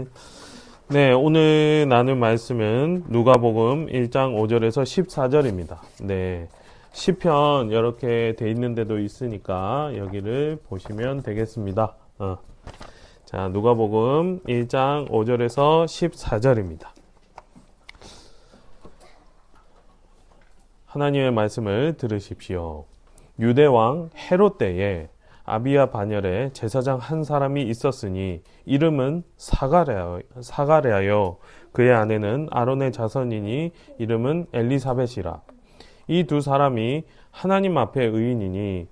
아멘. 네, 오늘 나눌 말씀은 누가복음 1장 5절에서 14절입니다. 네, 시편 이렇게 돼 있는 데도 있으니까 여기를 보시면 되겠습니다. 자, 누가복음 1장 5절에서 14절입니다. 하나님의 말씀을 들으십시오. 유대왕 헤롯 때에 아비야 반열에 제사장 한 사람이 있었으니 이름은 사가랴요. 그의 아내는 아론의 자손이니 이름은 엘리사벳이라. 이 두 사람이 하나님 앞에 의인이니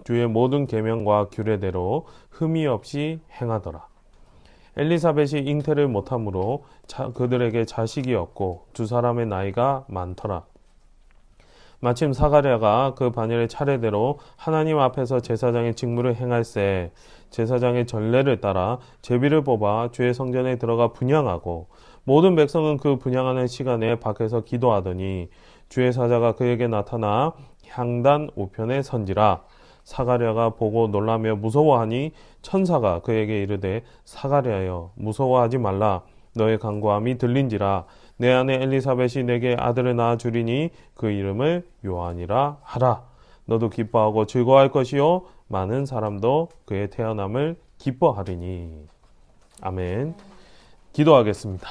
주의 모든 계명과 규례대로 흠이 없이 행하더라. 엘리사벳이 잉태를 못하므로 그들에게 자식이 없고 두 사람의 나이가 많더라. 마침 사가랴가 그 반열의 차례대로 하나님 앞에서 제사장의 직무를 행할새 제사장의 전례를 따라 제비를 뽑아 주의 성전에 들어가 분향하고 모든 백성은 그 분향하는 시간에 밖에서 기도하더니 주의 사자가 그에게 나타나 향단 우편에 선지라. 사가랴가 보고 놀라며 무서워하니 천사가 그에게 이르되 사가랴여 무서워하지 말라. 너의 간구함이 들린지라. 내 아내 엘리사벳이 내게 아들을 낳아 주리니 그 이름을 요한이라 하라. 너도 기뻐하고 즐거워할 것이요 많은 사람도 그의 태어남을 기뻐하리니. 아멘. 기도하겠습니다.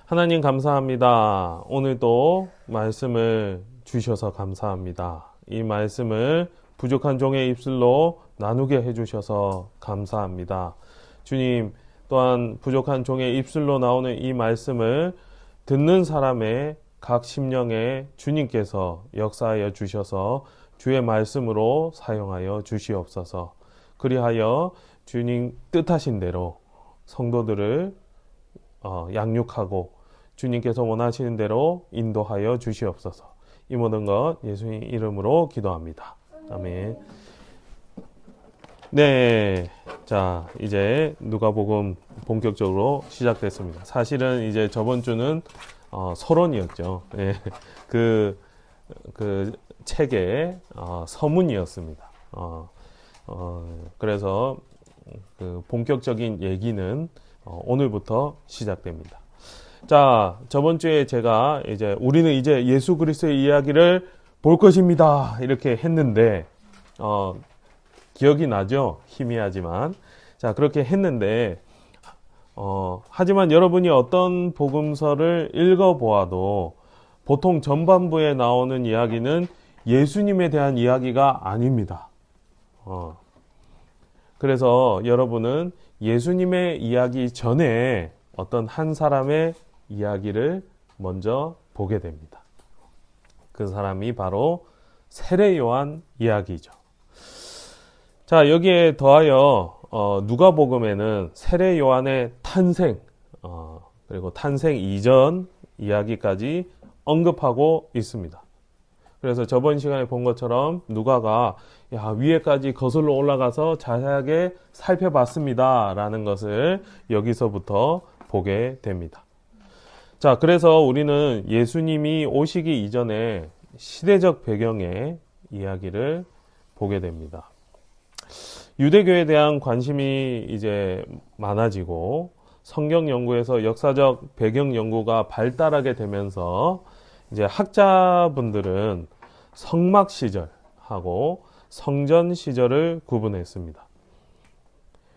하나님 감사합니다. 오늘도 말씀을 주셔서 감사합니다. 이 말씀을 부족한 종의 입술로 나누게 해주셔서 감사합니다. 주님, 또한 부족한 종의 입술로 나오는 이 말씀을 듣는 사람의 각 심령에 주님께서 역사하여 주셔서 주의 말씀으로 사용하여 주시옵소서. 그리하여 주님 뜻하신 대로 성도들을 양육하고 주님께서 원하시는 대로 인도하여 주시옵소서. 이 모든 것 예수님 이름으로 기도합니다. 아멘. 네, 자 이제 누가복음 본격적으로 시작됐습니다. 사실은 이제 저번 주는 서론이었죠. 네, 그 책의 서문이었습니다. 그래서 그 본격적인 얘기는 오늘부터 시작됩니다. 자, 저번 주에 제가 이제 우리는 이제 예수 그리스도의 이야기를 볼 것입니다. 이렇게 했는데 기억이 나죠? 희미하지만. 자, 그렇게 했는데, 하지만 여러분이 어떤 복음서를 읽어보아도 보통 전반부에 나오는 이야기는 예수님에 대한 이야기가 아닙니다. 그래서 여러분은 예수님의 이야기 전에 어떤 한 사람의 이야기를 먼저 보게 됩니다. 그 사람이 바로 세례 요한 이야기죠. 자, 여기에 더하여 누가복음에는 세례 요한의 탄생 그리고 탄생 이전 이야기까지 언급하고 있습니다. 그래서 저번 시간에 본 것처럼 누가가 위에까지 거슬러 올라가서 자세하게 살펴봤습니다 라는 것을 여기서부터 보게 됩니다. 자, 그래서 우리는 예수님이 오시기 이전에 시대적 배경의 이야기를 보게 됩니다. 유대교에 대한 관심이 이제 많아지고 성경 연구에서 역사적 배경 연구가 발달하게 되면서 이제 학자분들은 성막 시절하고 성전 시절을 구분했습니다.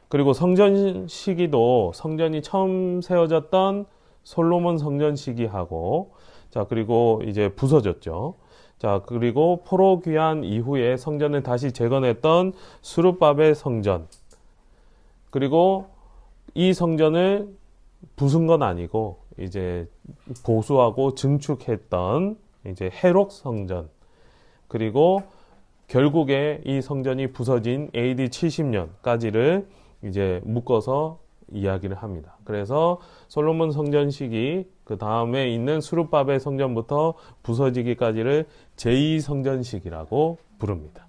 그리고 성전 시기도 성전이 처음 세워졌던 솔로몬 성전 시기하고 자, 그리고 이제 부서졌죠. 자, 그리고 포로 귀환 이후에 성전을 다시 재건했던 수르바벨 성전. 그리고 이 성전을 부순 건 아니고 이제 보수하고 증축했던 이제 헤롯 성전. 그리고 결국에 이 성전이 부서진 AD 70년까지를 이제 묶어서 이야기를 합니다. 그래서 솔로몬 성전 시기, 그 다음에 있는 수르바벨 성전부터 부서지기까지를 제2성전 시기라고 부릅니다.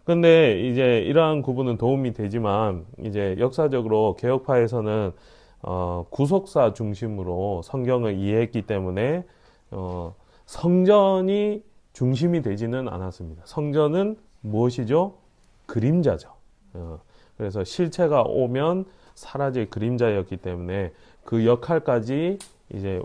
근데 이제 이러한 구분은 도움이 되지만 이제 역사적으로 개혁파에서는 구속사 중심으로 성경을 이해했기 때문에 성전이 중심이 되지는 않았습니다. 성전은 무엇이죠? 그림자죠. 그래서 실체가 오면 사라질 그림자였기 때문에 그 역할까지 이제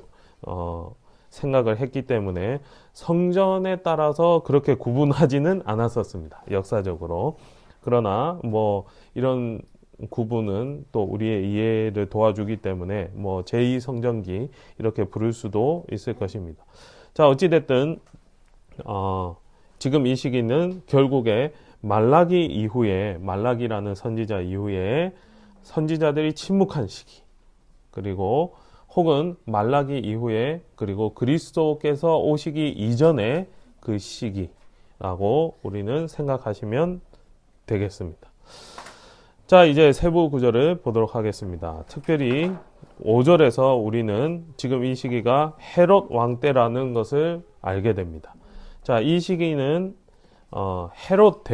생각을 했기 때문에 성전에 따라서 그렇게 구분하지는 않았었습니다. 역사적으로. 그러나 뭐 이런 구분은 또 우리의 이해를 도와주기 때문에 뭐 제2성전기 이렇게 부를 수도 있을 것입니다. 자, 어찌됐든 지금 이 시기는 결국에 말라기 이후에, 말라기라는 선지자 이후에 선지자들이 침묵한 시기, 그리고 혹은 말라기 이후에, 그리고 그리스도께서 오시기 이전의 그 시기라고 우리는 생각하시면 되겠습니다. 자, 이제 세부 구절을 보도록 하겠습니다. 특별히 5절에서 우리는 지금 이 시기가 헤롯 왕 때라는 것을 알게 됩니다. 자, 이 시기는 헤롯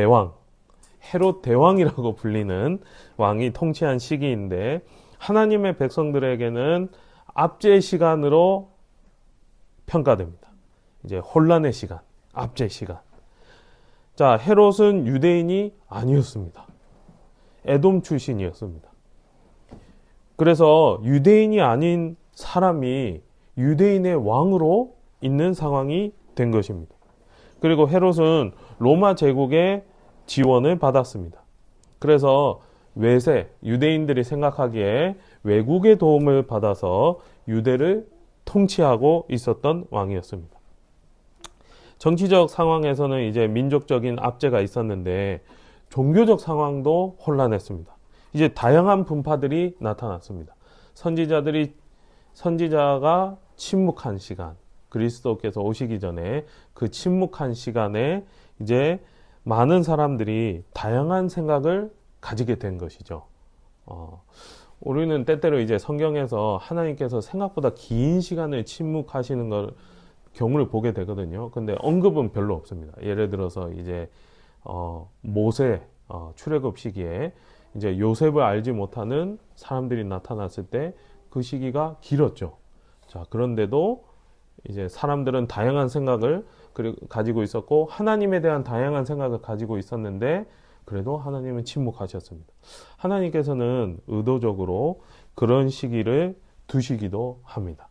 대왕이라고 불리는 왕이 통치한 시기인데, 하나님의 백성들에게는 압제 시간으로 평가됩니다. 이제 혼란의 시간, 압제 시간. 자, 헤롯은 유대인이 아니었습니다. 에돔 출신이었습니다. 그래서 유대인이 아닌 사람이 유대인의 왕으로 있는 상황이 된 것입니다. 그리고 헤롯은 로마 제국의 지원을 받았습니다. 그래서 외세, 유대인들이 생각하기에 외국의 도움을 받아서 유대를 통치하고 있었던 왕이었습니다. 정치적 상황에서는 이제 민족적인 압제가 있었는데 종교적 상황도 혼란했습니다. 이제 다양한 분파들이 나타났습니다. 선지자가 침묵한 시간, 그리스도께서 오시기 전에 그 침묵한 시간에 이제 많은 사람들이 다양한 생각을 가지게 된 것이죠. 우리는 때때로 이제 성경에서 하나님께서 생각보다 긴 시간을 침묵하시는 경우를 보게 되거든요. 근데 언급은 별로 없습니다. 예를 들어서 이제 모세 출애굽 시기에 이제 요셉을 알지 못하는 사람들이 나타났을 때 그 시기가 길었죠. 자, 그런데도 이제 사람들은 다양한 생각을 가지고 있었고 하나님에 대한 다양한 생각을 가지고 있었는데 그래도 하나님은 침묵하셨습니다. 하나님께서는 의도적으로 그런 시기를 두시기도 합니다.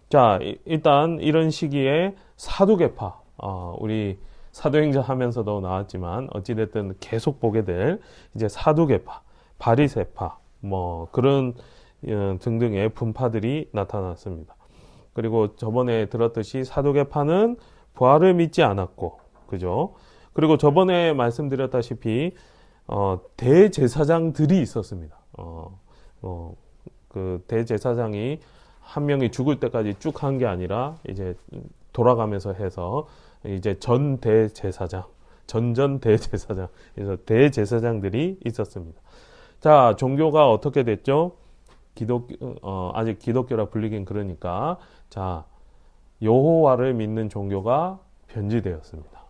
자, 일단 이런 시기에 사두개파, 우리 사도행전 하면서도 나왔지만 어찌됐든 계속 보게 될 이제 사두개파, 바리새파, 뭐 그런 등등의 분파들이 나타났습니다. 그리고 저번에 들었듯이 사두개파는 부활을 믿지 않았고, 그죠? 그리고 저번에 말씀드렸다시피 대제사장들이 있었습니다. 그 대제사장이 한 명이 죽을 때까지 쭉 한 게 아니라 이제 돌아가면서 해서 이제 전대제사장, 그래서 대제사장들이 있었습니다. 자, 종교가 어떻게 됐죠? 아직 기독교라 불리긴 그러니까, 자, 여호와를 믿는 종교가 변질되었습니다.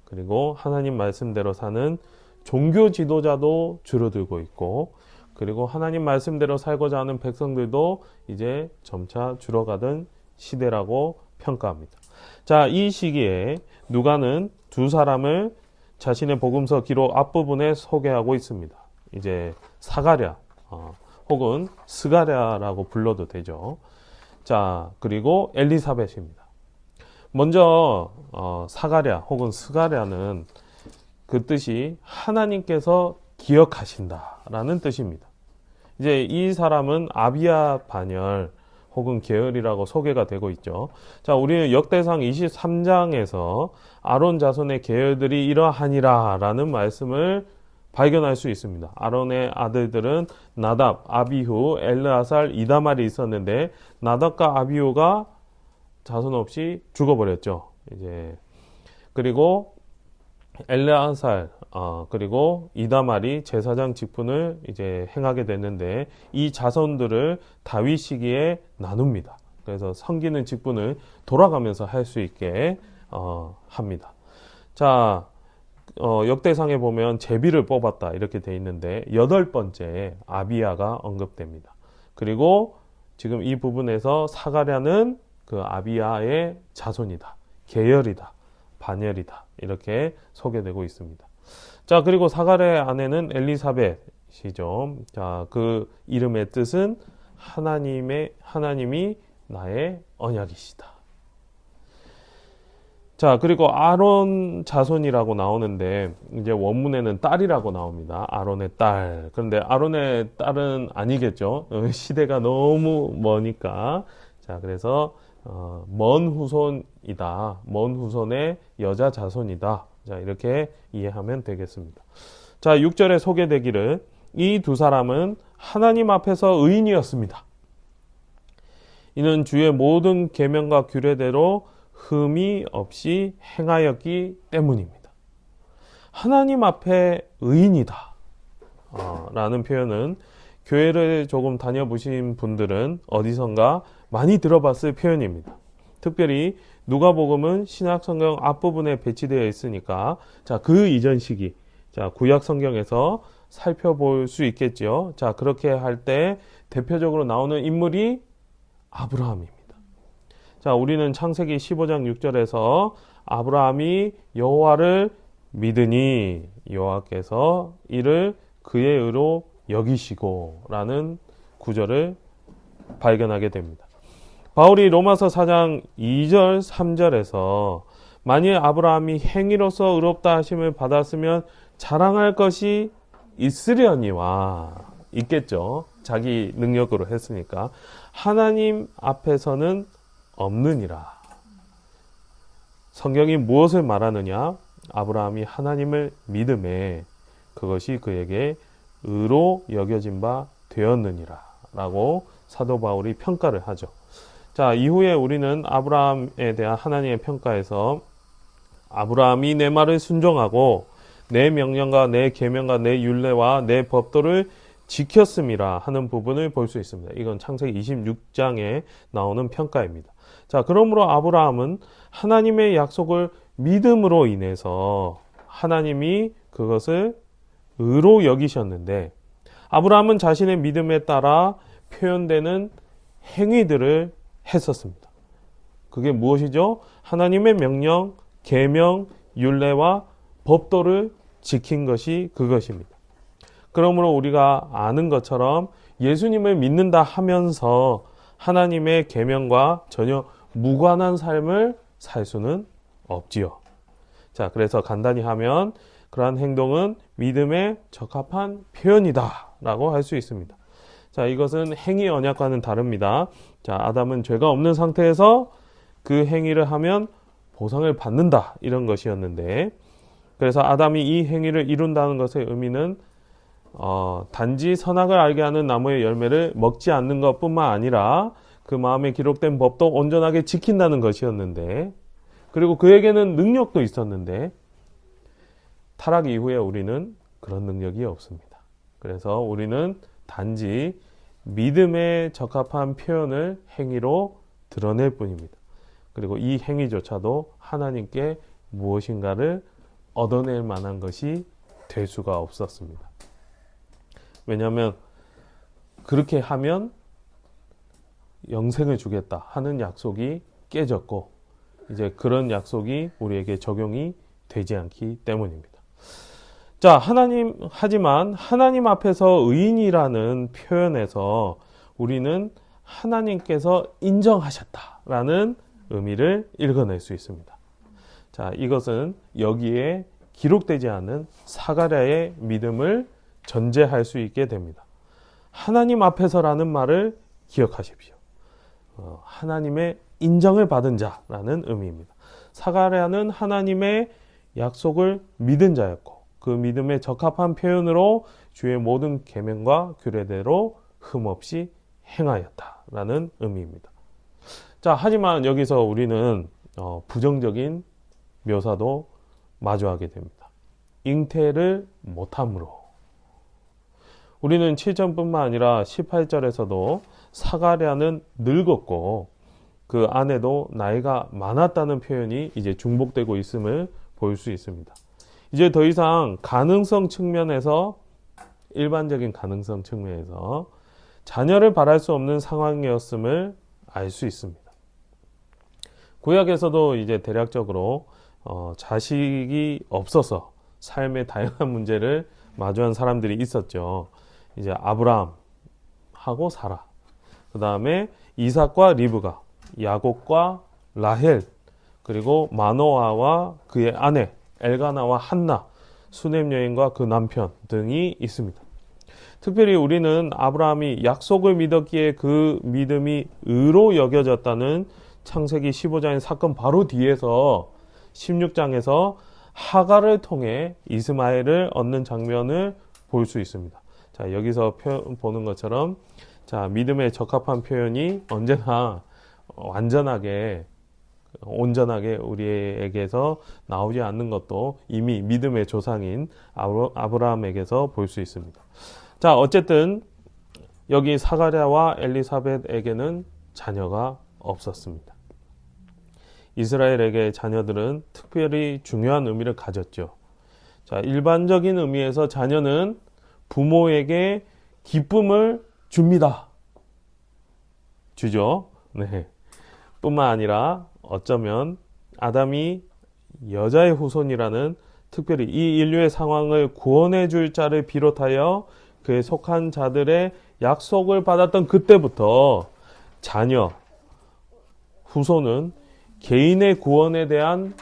그리고 하나님 말씀대로 사는 종교 지도자도 줄어들고 있고, 그리고 하나님 말씀대로 살고자 하는 백성들도 이제 점차 줄어가던 시대라고 평가합니다. 자, 이 시기에 누가는 두 사람을 자신의 복음서 기록 앞부분에 소개하고 있습니다. 이제 사가랴, 혹은 스가랴라고 불러도 되죠. 자, 그리고 엘리사벳입니다. 먼저 사가랴 혹은 스가랴는 그 뜻이 하나님께서 기억하신다라는 뜻입니다. 이제 이 사람은 아비야 반열 혹은 계열이라고 소개가 되고 있죠. 자, 우리는 역대상 23장에서 아론 자손의 계열들이 이러하니라 라는 말씀을 발견할 수 있습니다. 아론의 아들들은 나답, 아비후, 엘르아살, 이다말이 있었는데 나답과 아비후가 자손 없이 죽어버렸죠. 이제 그리고 엘르아살, 그리고 이다말이 제사장 직분을 이제 행하게 됐는데 이 자손들을 다윗 시기에 나눕니다. 그래서 섬기는 직분을 돌아가면서 할 수 있게 합니다. 자, 역대상에 보면 제비를 뽑았다 이렇게 돼 있는데 8번째 아비야가 언급됩니다. 그리고 지금 이 부분에서 사가랴는 그 아비야의 자손이다, 계열이다, 반열이다 이렇게 소개되고 있습니다. 자, 그리고 사가랴의 아내는 엘리사벳이 이시죠. 자, 그 이름의 뜻은 하나님이 나의 언약이시다. 자, 그리고 아론 자손이라고 나오는데 이제 원문에는 딸이라고 나옵니다. 아론의 딸. 그런데 아론의 딸은 아니겠죠. 시대가 너무 머니까. 자, 그래서 먼 후손이다. 먼 후손의 여자 자손이다. 자, 이렇게 이해하면 되겠습니다. 자, 6절에 소개되기를 이 두 사람은 하나님 앞에서 의인이었습니다. 이는 주의 모든 계명과 규례대로 흠이 없이 행하였기 때문입니다. 하나님 앞에 의인이다 라는 표현은 교회를 조금 다녀보신 분들은 어디선가 많이 들어봤을 표현입니다. 특별히 누가복음은 신약 성경 앞부분에 배치되어 있으니까 자, 그 이전 시기, 자, 구약 성경에서 살펴볼 수 있겠죠. 자, 그렇게 할 때 대표적으로 나오는 인물이 아브라함입니다. 자, 우리는 창세기 15장 6절에서 아브라함이 여호와를 믿으니 여호와께서 이를 그의 의로 여기시고 라는 구절을 발견하게 됩니다. 바울이 로마서 4장 2절 3절에서 만일 아브라함이 행위로서 의롭다 하심을 받았으면 자랑할 것이 있으려니와 있겠죠. 자기 능력으로 했으니까 하나님 앞에서는 없느니라. 성경이 무엇을 말하느냐? 아브라함이 하나님을 믿음에 그것이 그에게 의로 여겨진 바 되었느니라 라고 사도 바울이 평가를 하죠. 자, 이후에 우리는 아브라함에 대한 하나님의 평가에서 아브라함이 내 말을 순종하고 내 명령과 내 계명과 내 율례와 내 법도를 지켰음이라 하는 부분을 볼 수 있습니다. 이건 창세기 26장에 나오는 평가입니다. 자, 그러므로 아브라함은 하나님의 약속을 믿음으로 인해서 하나님이 그것을 의로 여기셨는데 아브라함은 자신의 믿음에 따라 표현되는 행위들을 했었습니다. 그게 무엇이죠? 하나님의 명령, 계명, 율례와 법도를 지킨 것이 그것입니다. 그러므로 우리가 아는 것처럼 예수님을 믿는다 하면서 하나님의 계명과 전혀 무관한 삶을 살 수는 없지요. 자, 그래서 간단히 하면 그러한 행동은 믿음에 적합한 표현이다 라고 할 수 있습니다. 자, 이것은 행위 언약과는 다릅니다. 자, 아담은 죄가 없는 상태에서 그 행위를 하면 보상을 받는다 이런 것이었는데 그래서 아담이 이 행위를 이룬다는 것의 의미는 단지 선악을 알게 하는 나무의 열매를 먹지 않는 것뿐만 아니라 그 마음에 기록된 법도 온전하게 지킨다는 것이었는데 그리고 그에게는 능력도 있었는데 타락 이후에 우리는 그런 능력이 없습니다. 그래서 우리는 단지 믿음에 적합한 표현을 행위로 드러낼 뿐입니다. 그리고 이 행위조차도 하나님께 무엇인가를 얻어낼 만한 것이 될 수가 없었습니다. 왜냐하면 그렇게 하면 영생을 주겠다 하는 약속이 깨졌고 이제 그런 약속이 우리에게 적용이 되지 않기 때문입니다. 자, 하지만 하나님 앞에서 의인이라는 표현에서 우리는 하나님께서 인정하셨다라는 의미를 읽어낼 수 있습니다. 자, 이것은 여기에 기록되지 않은 사가랴의 믿음을 전제할 수 있게 됩니다. 하나님 앞에서라는 말을 기억하십시오. 하나님의 인정을 받은 자라는 의미입니다. 사가랴는 하나님의 약속을 믿은 자였고 그 믿음에 적합한 표현으로 주의 모든 계명과 규례대로 흠없이 행하였다라는 의미입니다. 자, 하지만 여기서 우리는 부정적인 묘사도 마주하게 됩니다. 잉태를 못함으로. 우리는 7절뿐만 아니라 18절에서도 사가랴는 늙었고 그 아내도 나이가 많았다는 표현이 이제 중복되고 있음을 볼 수 있습니다. 이제 더 이상 가능성 측면에서 일반적인 가능성 측면에서 자녀를 바랄 수 없는 상황이었음을 알 수 있습니다. 구약에서도 이제 대략적으로 자식이 없어서 삶의 다양한 문제를 마주한 사람들이 있었죠. 이제 아브라함하고 사라. 그 다음에 이삭과 리브가, 야곱과 라헬, 그리고 마노아와 그의 아내 엘가나와 한나, 수넴 여인과 그 남편 등이 있습니다. 특별히 우리는 아브라함이 약속을 믿었기에 그 믿음이 의로 여겨졌다는 창세기 15장의 사건 바로 뒤에서 16장에서 하갈을 통해 이스마엘을 얻는 장면을 볼 수 있습니다. 자, 여기서 보는 것처럼 자, 믿음에 적합한 표현이 언제나 완전하게 온전하게 우리에게서 나오지 않는 것도 이미 믿음의 조상인 아브라함에게서 볼 수 있습니다. 자, 어쨌든 여기 사가랴와 엘리사벳에게는 자녀가 없었습니다. 이스라엘에게 자녀들은 특별히 중요한 의미를 가졌죠. 자, 일반적인 의미에서 자녀는 부모에게 기쁨을 줍니다. 주죠. 네. 뿐만 아니라 어쩌면 아담이 여자의 후손이라는 특별히 이 인류의 상황을 구원해 줄 자를 비롯하여 그에 속한 자들의 약속을 받았던 그때부터 자녀, 후손은 개인의 구원에 대한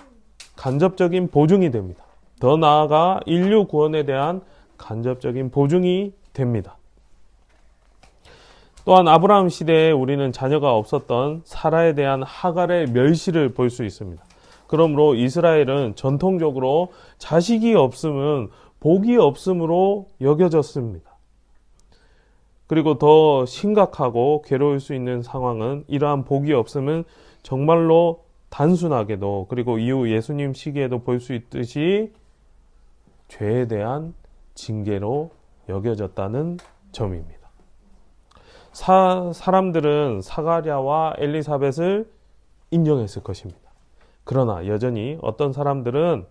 간접적인 보증이 됩니다. 더 나아가 인류 구원에 대한 간접적인 보증이 됩니다. 또한 아브라함 시대에 우리는 자녀가 없었던 사라에 대한 하갈의 멸시를 볼 수 있습니다. 그러므로 이스라엘은 전통적으로 자식이 없음은 복이 없음으로 여겨졌습니다. 그리고 더 심각하고 괴로울 수 있는 상황은 이러한 복이 없음은 정말로 단순하게도 그리고 이후 예수님 시기에도 볼 수 있듯이 죄에 대한 징계로 여겨졌다는 점입니다. 사람들은 사가랴와 엘리사벳을 인정했을 것입니다. 그러나 여전히 어떤 사람들은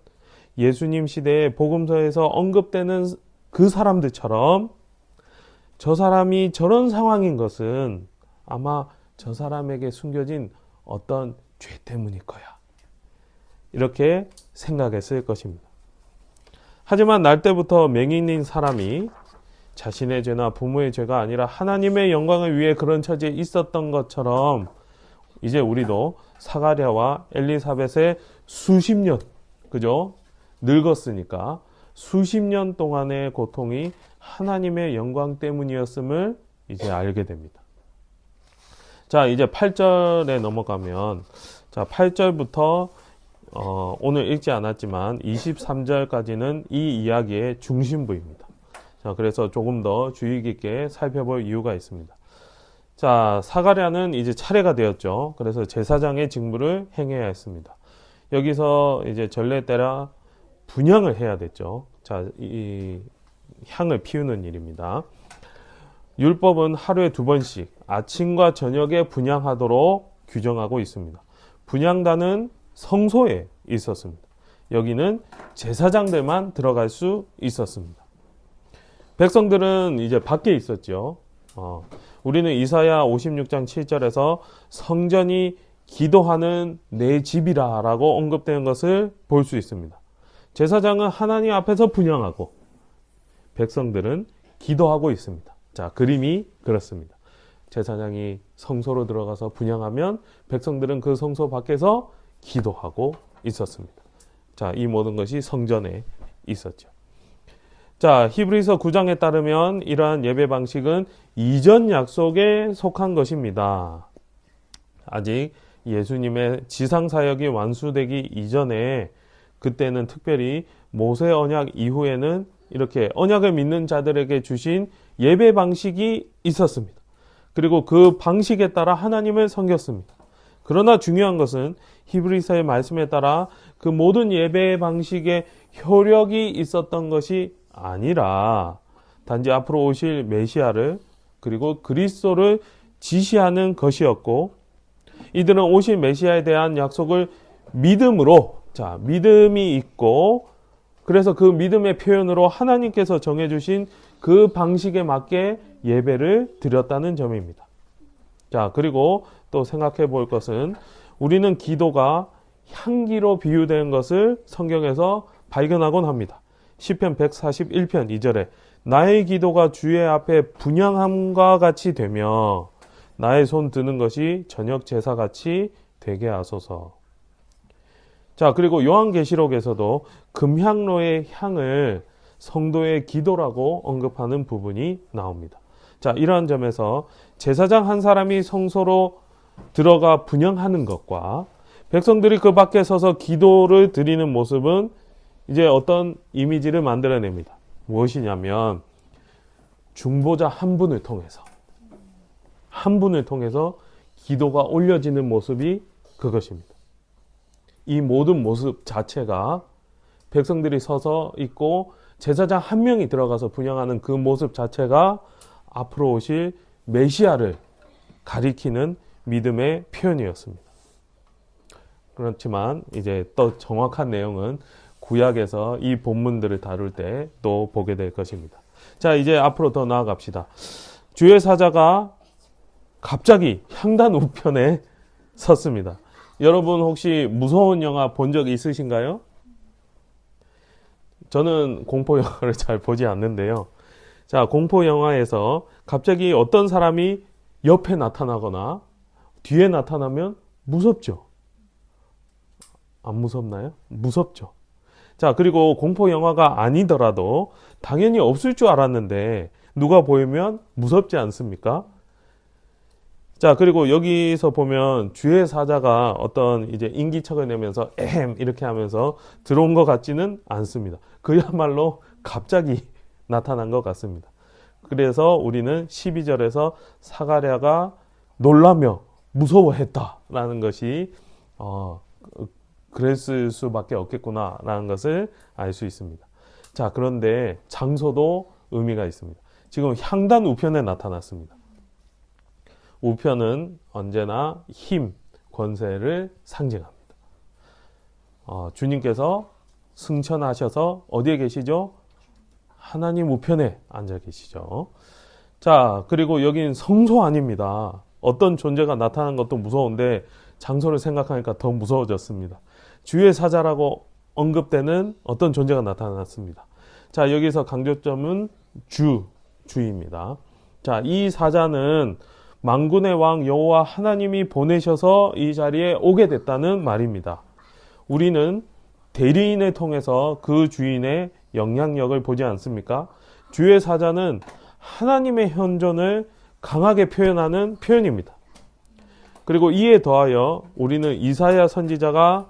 예수님 시대에 복음서에서 언급되는 그 사람들처럼 저 사람이 저런 상황인 것은 아마 저 사람에게 숨겨진 어떤 죄 때문일 거야. 이렇게 생각했을 것입니다. 하지만 날 때부터 맹인인 사람이 자신의 죄나 부모의 죄가 아니라 하나님의 영광을 위해 그런 처지에 있었던 것처럼 이제 우리도 사가랴와 엘리사벳의 수십 년, 그죠? 늙었으니까 수십 년 동안의 고통이 하나님의 영광 때문이었음을 이제 알게 됩니다. 자, 이제 8절에 넘어가면 자, 8절부터 오늘 읽지 않았지만 23절까지는 이 이야기의 중심부입니다. 자, 그래서 조금 더 주의 깊게 살펴볼 이유가 있습니다. 자, 사가랴는 이제 차례가 되었죠. 그래서 제사장의 직무를 행해야 했습니다. 여기서 이제 전례 따라 분향을 해야 됐죠. 자, 이 향을 피우는 일입니다. 율법은 하루에 2번씩 아침과 저녁에 분향하도록 규정하고 있습니다. 분향단은 성소에 있었습니다. 여기는 제사장들만 들어갈 수 있었습니다. 백성들은 이제 밖에 있었죠. 우리는 이사야 56장 7절에서 성전이 기도하는 내 집이라 라고 언급되는 것을 볼 수 있습니다. 제사장은 하나님 앞에서 분향하고 백성들은 기도하고 있습니다. 자, 그림이 그렇습니다. 제사장이 성소로 들어가서 분향하면 백성들은 그 성소 밖에서 기도하고 있었습니다. 자, 이 모든 것이 성전에 있었죠. 자, 히브리서 9장에 따르면 이러한 예배 방식은 이전 약속에 속한 것입니다. 아직 예수님의 지상 사역이 완수되기 이전에 그때는 특별히 모세 언약 이후에는 이렇게 언약을 믿는 자들에게 주신 예배 방식이 있었습니다. 그리고 그 방식에 따라 하나님을 섬겼습니다. 그러나 중요한 것은 히브리서의 말씀에 따라 그 모든 예배 방식에 효력이 있었던 것이 아니라 단지 앞으로 오실 메시아를 그리고 그리스도를 지시하는 것이었고 이들은 오실 메시아에 대한 약속을 믿음으로 자, 믿음이 있고 그래서 그 믿음의 표현으로 하나님께서 정해주신 그 방식에 맞게 예배를 드렸다는 점입니다. 자, 그리고 또 생각해 볼 것은 우리는 기도가 향기로 비유된 것을 성경에서 발견하곤 합니다. 시편 141편 2절에 나의 기도가 주의 앞에 분향함과 같이 되며 나의 손 드는 것이 저녁 제사같이 되게 하소서. 자, 그리고 요한계시록에서도 금향로의 향을 성도의 기도라고 언급하는 부분이 나옵니다. 자, 이러한 점에서 제사장 한 사람이 성소로 들어가 분향하는 것과 백성들이 그 밖에 서서 기도를 드리는 모습은 이제 어떤 이미지를 만들어냅니다. 무엇이냐면 중보자 한 분을 통해서 기도가 올려지는 모습이 그것입니다. 이 모든 모습 자체가 백성들이 서서 있고 제사장 한 명이 들어가서 분향하는 그 모습 자체가 앞으로 오실 메시아를 가리키는 믿음의 표현이었습니다. 그렇지만 이제 또 정확한 내용은 구약에서 이 본문들을 다룰 때 또 보게 될 것입니다. 자, 이제 앞으로 더 나아갑시다. 주의 사자가 갑자기 향단 우편에 섰습니다. 여러분 혹시 무서운 영화 본 적 있으신가요? 저는 공포 영화를 잘 보지 않는데요. 자, 공포 영화에서 갑자기 어떤 사람이 옆에 나타나거나 뒤에 나타나면 무섭죠? 안 무섭나요? 무섭죠. 자, 그리고 공포 영화가 아니더라도 당연히 없을 줄 알았는데 누가 보이면 무섭지 않습니까? 자, 그리고 여기서 보면 주의 사자가 어떤 이제 인기척을 내면서 에헴 이렇게 하면서 들어온 것 같지는 않습니다. 그야말로 갑자기 나타난 것 같습니다. 그래서 우리는 12절에서 사가랴가 놀라며 무서워했다라는 것이 그랬을 수밖에 없겠구나라는 것을 알 수 있습니다. 자, 그런데 장소도 의미가 있습니다. 지금 향단 우편에 나타났습니다. 우편은 언제나 힘, 권세를 상징합니다. 주님께서 승천하셔서 어디에 계시죠? 하나님 우편에 앉아 계시죠. 자, 그리고 여긴 성소 아닙니다. 어떤 존재가 나타난 것도 무서운데 장소를 생각하니까 더 무서워졌습니다. 주의 사자라고 언급되는 어떤 존재가 나타났습니다. 자, 여기서 강조점은 주입니다. 자, 이 사자는 만군의 왕 여호와 하나님이 보내셔서 이 자리에 오게 됐다는 말입니다. 우리는 대리인을 통해서 그 주인의 영향력을 보지 않습니까? 주의 사자는 하나님의 현존을 강하게 표현하는 표현입니다. 그리고 이에 더하여 우리는 이사야 선지자가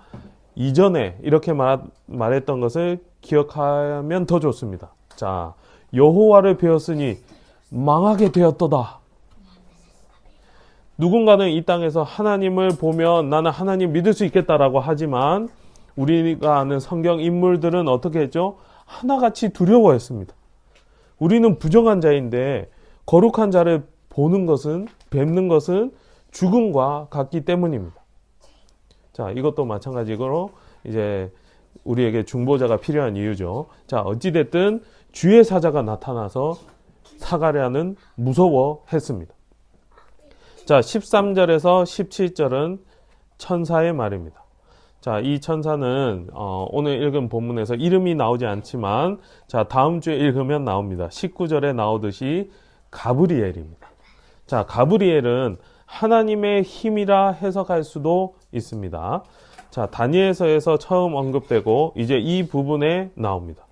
이전에 이렇게 말했던 것을 기억하면 더 좋습니다. 자, 여호와를 배웠으니 망하게 되었도다. 누군가는 이 땅에서 하나님을 보면 나는 하나님 믿을 수 있겠다라고 하지만 우리가 아는 성경 인물들은 어떻게 했죠? 하나같이 두려워했습니다. 우리는 부정한 자인데 거룩한 자를 보는 것은, 뵙는 것은 죽음과 같기 때문입니다. 자, 이것도 마찬가지로 이제 우리에게 중보자가 필요한 이유죠. 자, 어찌됐든 주의 사자가 나타나서 사가랴는 무서워했습니다. 자, 13절에서 17절은 천사의 말입니다. 자, 이 천사는 오늘 읽은 본문에서 이름이 나오지 않지만 자, 다음 주에 읽으면 나옵니다. 19절에 나오듯이 가브리엘입니다. 자, 가브리엘은 하나님의 힘이라 해석할 수도 있습니다. 자, 다니엘서에서 처음 언급되고 이제 이 부분에 나옵니다.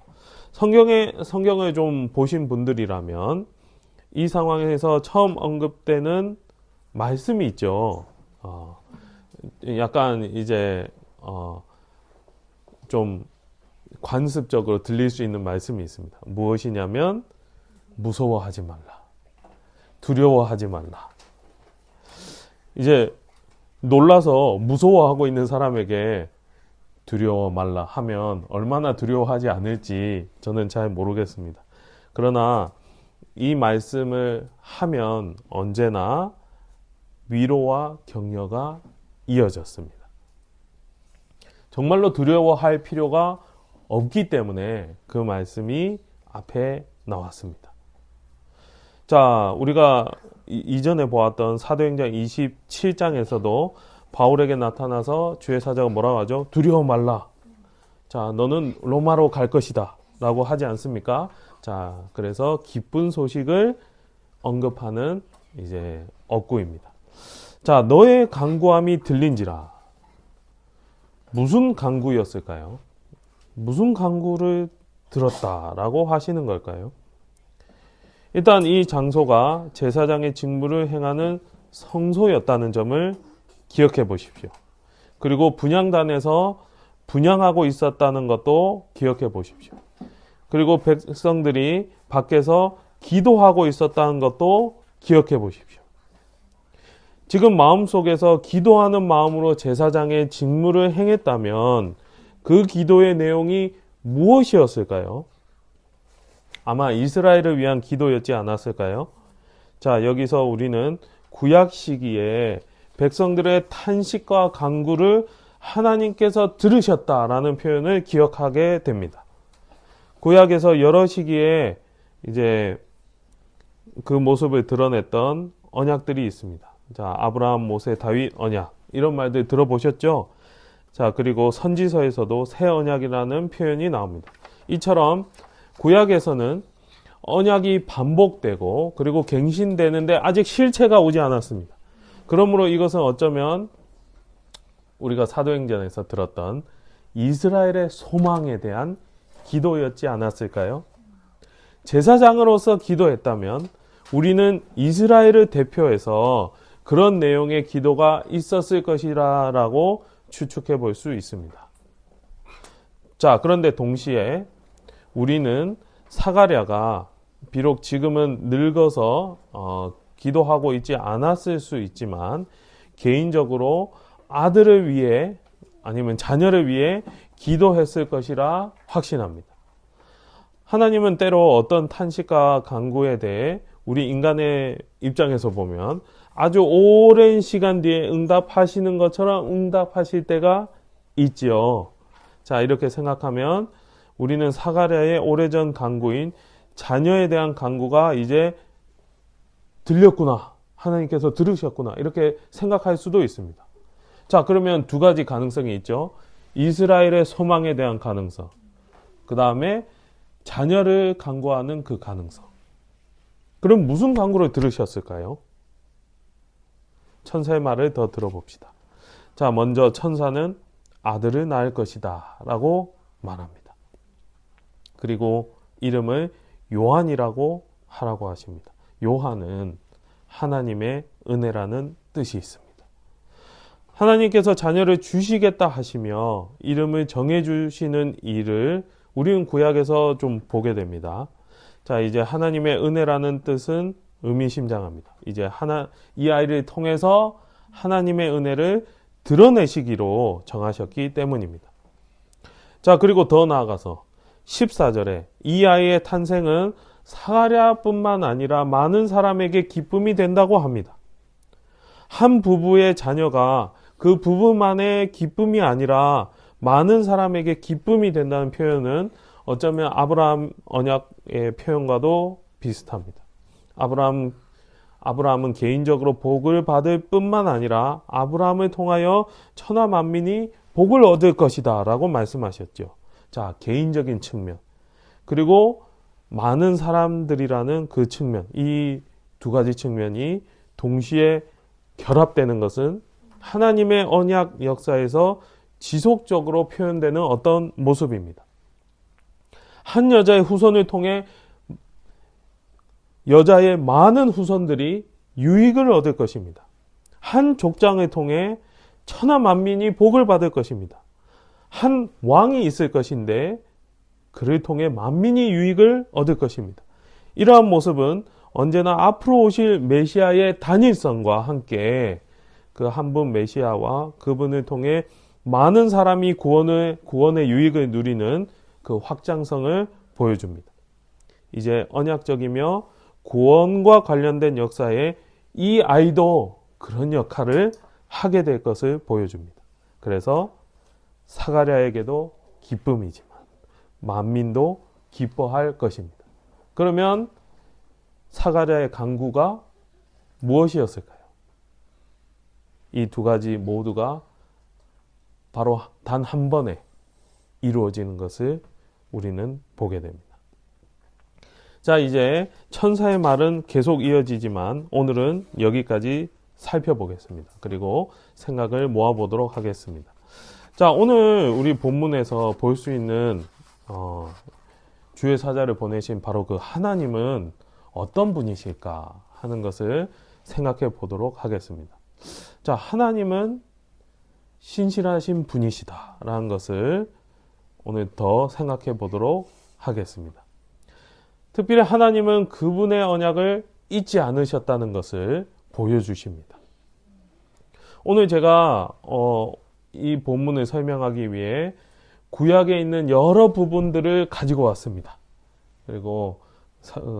성경을 좀 보신 분들이라면 이 상황에서 처음 언급되는 말씀이 있죠. 약간 이제 좀 관습적으로 들릴 수 있는 말씀이 있습니다. 무엇이냐면 무서워하지 말라. 두려워하지 말라. 이제 놀라서 무서워하고 있는 사람에게 두려워 말라 하면 얼마나 두려워하지 않을지 저는 잘 모르겠습니다. 그러나 이 말씀을 하면 언제나 위로와 격려가 이어졌습니다. 정말로 두려워할 필요가 없기 때문에 그 말씀이 앞에 나왔습니다. 자, 우리가 이전에 보았던 사도행전 27장에서도 바울에게 나타나서 주의 사자가 뭐라고 하죠? 두려워 말라. 자, 너는 로마로 갈 것이다 라고 하지 않습니까? 자, 그래서 기쁜 소식을 언급하는 이제 억구입니다. 자, 너의 간구함이 들린지라. 무슨 간구였을까요? 무슨 간구를 들었다라고 하시는 걸까요? 일단 이 장소가 제사장의 직무를 행하는 성소였다는 점을 기억해 보십시오. 그리고 분향단에서 분향하고 있었다는 것도 기억해 보십시오. 그리고 백성들이 밖에서 기도하고 있었다는 것도 기억해 보십시오. 지금 마음속에서 기도하는 마음으로 제사장의 직무를 행했다면 그 기도의 내용이 무엇이었을까요? 아마 이스라엘을 위한 기도였지 않았을까요? 자, 여기서 우리는 구약 시기에 백성들의 탄식과 간구를 하나님께서 들으셨다라는 표현을 기억하게 됩니다. 구약에서 여러 시기에 이제 그 모습을 드러냈던 언약들이 있습니다. 자, 아브라함, 모세, 다윗 언약 이런 말들 들어보셨죠? 자, 그리고 선지서에서도 새 언약이라는 표현이 나옵니다. 이처럼 구약에서는 언약이 반복되고 그리고 갱신되는데 아직 실체가 오지 않았습니다. 그러므로 이것은 어쩌면 우리가 사도행전에서 들었던 이스라엘의 소망에 대한 기도였지 않았을까요? 제사장으로서 기도했다면 우리는 이스라엘을 대표해서 그런 내용의 기도가 있었을 것이라고 추측해 볼 수 있습니다. 자, 그런데 동시에 우리는 사가랴가 비록 지금은 늙어서 기도하고 있지 않았을 수 있지만 개인적으로 아들을 위해 아니면 자녀를 위해 기도했을 것이라 확신합니다. 하나님은 때로 어떤 탄식과 간구에 대해 우리 인간의 입장에서 보면 아주 오랜 시간 뒤에 응답하시는 것처럼 응답하실 때가 있지요. 자, 이렇게 생각하면 우리는 사가랴의 오래전 간구인 자녀에 대한 간구가 이제 들렸구나. 하나님께서 들으셨구나. 이렇게 생각할 수도 있습니다. 자, 그러면 두 가지 가능성이 있죠. 이스라엘의 소망에 대한 가능성. 그 다음에 자녀를 간구하는 그 가능성. 그럼 무슨 간구를 들으셨을까요? 천사의 말을 더 들어봅시다. 자, 먼저 천사는 아들을 낳을 것이다 라고 말합니다. 그리고 이름을 요한이라고 하라고 하십니다. 요한은 하나님의 은혜라는 뜻이 있습니다. 하나님께서 자녀를 주시겠다 하시며 이름을 정해주시는 일을 우리는 구약에서 좀 보게 됩니다. 자, 이제 하나님의 은혜라는 뜻은 의미심장합니다. 이제 이 아이를 통해서 하나님의 은혜를 드러내시기로 정하셨기 때문입니다. 자, 그리고 더 나아가서 14절에 이 아이의 탄생은 사가랴뿐만 아니라 많은 사람에게 기쁨이 된다고 합니다. 한 부부의 자녀가 그 부부만의 기쁨이 아니라 많은 사람에게 기쁨이 된다는 표현은 어쩌면 아브라함 언약의 표현과도 비슷합니다. 아브라함은 개인적으로 복을 받을 뿐만 아니라 아브라함을 통하여 천하 만민이 복을 얻을 것이다 라고 말씀하셨죠. 자, 개인적인 측면 그리고 많은 사람들이라는 그 측면, 이 두 가지 측면이 동시에 결합되는 것은 하나님의 언약 역사에서 지속적으로 표현되는 어떤 모습입니다. 한 여자의 후손을 통해 여자의 많은 후손들이 유익을 얻을 것입니다. 한 족장을 통해 천하 만민이 복을 받을 것입니다. 한 왕이 있을 것인데 그를 통해 만민이 유익을 얻을 것입니다. 이러한 모습은 언제나 앞으로 오실 메시아의 단일성과 함께 그 한 분 메시아와 그분을 통해 많은 사람이 구원의 유익을 누리는 그 확장성을 보여줍니다. 이제 언약적이며 구원과 관련된 역사에 이 아이도 그런 역할을 하게 될 것을 보여줍니다. 그래서 사가랴에게도 기쁨이지만 만민도 기뻐할 것입니다. 그러면 사가랴의 간구가 무엇이었을까요? 이 두 가지 모두가 바로 단 한 번에 이루어지는 것을 우리는 보게 됩니다. 자, 이제 천사의 말은 계속 이어지지만 오늘은 여기까지 살펴보겠습니다. 그리고 생각을 모아보도록 하겠습니다. 자, 오늘 우리 본문에서 볼 수 있는 주의 사자를 보내신 바로 그 하나님은 어떤 분이실까 하는 것을 생각해 보도록 하겠습니다. 자, 하나님은 신실하신 분이시다라는 것을 오늘 더 생각해 보도록 하겠습니다. 특별히 하나님은 그분의 언약을 잊지 않으셨다는 것을 보여주십니다. 오늘 제가 이 본문을 설명하기 위해 구약에 있는 여러 부분들을 가지고 왔습니다. 그리고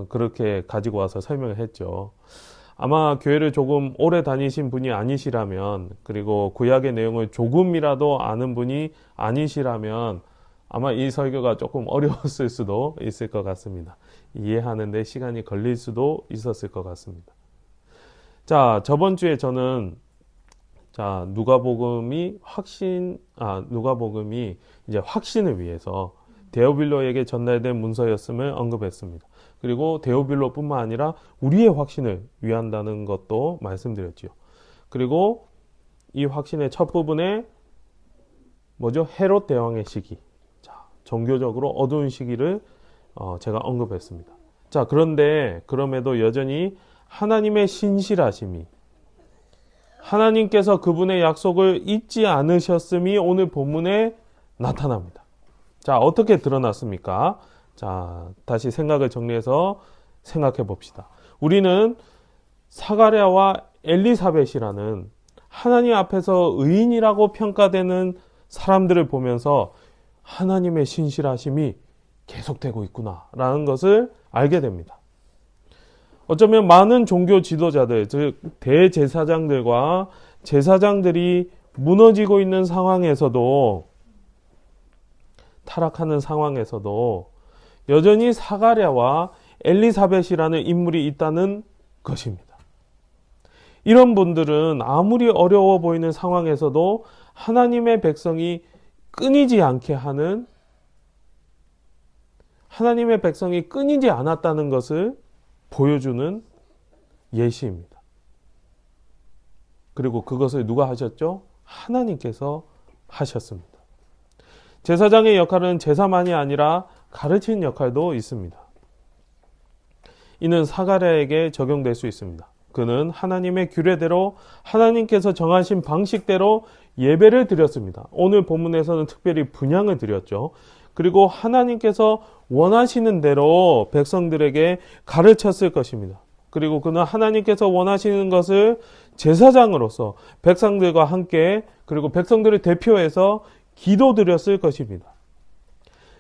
그렇게 가지고 와서 설명을 했죠. 아마 교회를 조금 오래 다니신 분이 아니시라면, 그리고 구약의 내용을 조금이라도 아는 분이 아니시라면 아마 이 설교가 조금 어려웠을 수도 있을 것 같습니다. 이해하는데 시간이 걸릴 수도 있었을 것 같습니다. 자, 저번 주에 저는 누가복음이 이제 확신을 위해서 데오빌로에게 전달된 문서였음을 언급했습니다. 그리고 데오빌로뿐만 아니라 우리의 확신을 위한다는 것도 말씀드렸죠. 그리고 이 확신의 첫 부분에 헤롯 대왕의 시기. 자, 종교적으로 어두운 시기를 제가 언급했습니다. 자, 그럼에도 여전히 하나님의 신실하심이, 하나님께서 그분의 약속을 잊지 않으셨음이 오늘 본문에 나타납니다. 자, 어떻게 드러났습니까? 자, 다시 생각을 정리해서 생각해 봅시다. 우리는 사가랴와 엘리사벳이라는 하나님 앞에서 의인이라고 평가되는 사람들을 보면서 하나님의 신실하심이 계속되고 있구나라는 것을 알게 됩니다. 어쩌면 많은 종교 지도자들, 즉 대제사장들과 제사장들이 무너지고 있는 상황에서도, 타락하는 상황에서도 여전히 사가랴와 엘리사벳이라는 인물이 있다는 것입니다. 이런 분들은 아무리 어려워 보이는 상황에서도 하나님의 백성이 끊이지 않게 하는, 하나님의 백성이 끊이지 않았다는 것을 보여주는 예시입니다. 그리고 그것을 누가 하셨죠? 하나님께서 하셨습니다. 제사장의 역할은 제사만이 아니라 가르치는 역할도 있습니다. 이는 사가랴에게 적용될 수 있습니다. 그는 하나님의 규례대로, 하나님께서 정하신 방식대로 예배를 드렸습니다. 오늘 본문에서는 특별히 분향을 드렸죠. 그리고 하나님께서 원하시는 대로 백성들에게 가르쳤을 것입니다. 그리고 그는 하나님께서 원하시는 것을 제사장으로서 백성들과 함께, 그리고 백성들을 대표해서 기도드렸을 것입니다.